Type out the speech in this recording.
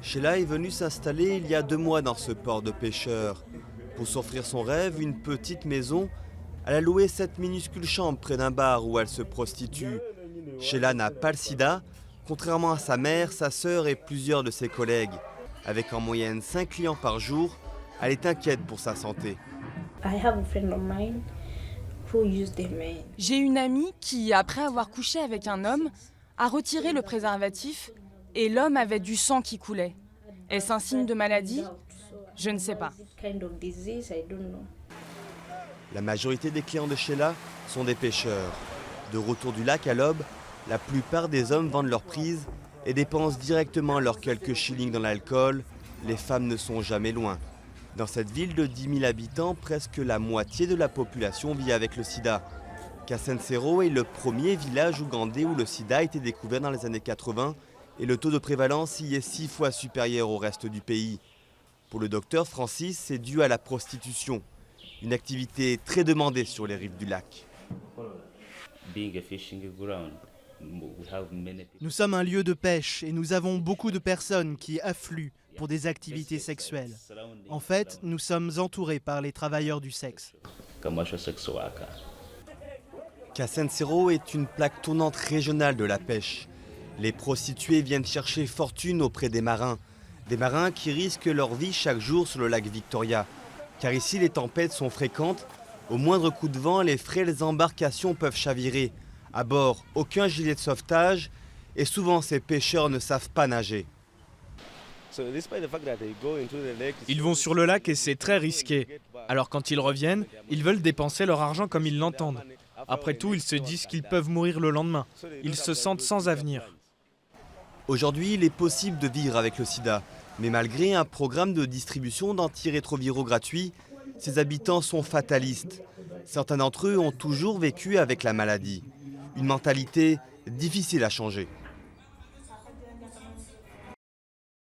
Sheila est venue s'installer il y a 2 mois dans ce port de pêcheurs. Pour s'offrir son rêve, une petite maison, elle a loué cette minuscule chambre près d'un bar où elle se prostitue. Sheila n'a pas le sida, contrairement à sa mère, sa sœur et plusieurs de ses collègues. Avec en moyenne 5 clients par jour, elle est inquiète pour sa santé. J'ai une amie qui, après avoir couché avec un homme, a retiré le préservatif et l'homme avait du sang qui coulait. Est-ce un signe de maladie? Je ne sais pas. La majorité des clients de Sheila sont des pêcheurs. De retour du lac à l'aube, la plupart des hommes vendent leurs prises et dépensent directement leurs quelques shillings dans l'alcool. Les femmes ne sont jamais loin. Dans cette ville de 10 000 habitants, presque la moitié de la population vit avec le sida. Kasensero est le premier village ougandais où le sida a été découvert dans les années 80 et le taux de prévalence y est 6 fois supérieur au reste du pays. Pour le docteur Francis, c'est dû à la prostitution, une activité très demandée sur les rives du lac. Nous sommes un lieu de pêche et nous avons beaucoup de personnes qui affluent pour des activités sexuelles. En fait, nous sommes entourés par les travailleurs du sexe. Kasensero est une plaque tournante régionale de la pêche. Les prostituées viennent chercher fortune auprès des marins qui risquent leur vie chaque jour sur le lac Victoria. Car ici, les tempêtes sont fréquentes. Au moindre coup de vent, les frêles embarcations peuvent chavirer. À bord, aucun gilet de sauvetage et souvent ces pêcheurs ne savent pas nager. Ils vont sur le lac et c'est très risqué. Alors quand ils reviennent, ils veulent dépenser leur argent comme ils l'entendent. Après tout, ils se disent qu'ils peuvent mourir le lendemain. Ils se sentent sans avenir. Aujourd'hui, il est possible de vivre avec le sida. Mais malgré un programme de distribution d'antirétroviraux gratuits, ces habitants sont fatalistes. Certains d'entre eux ont toujours vécu avec la maladie. Une mentalité difficile à changer.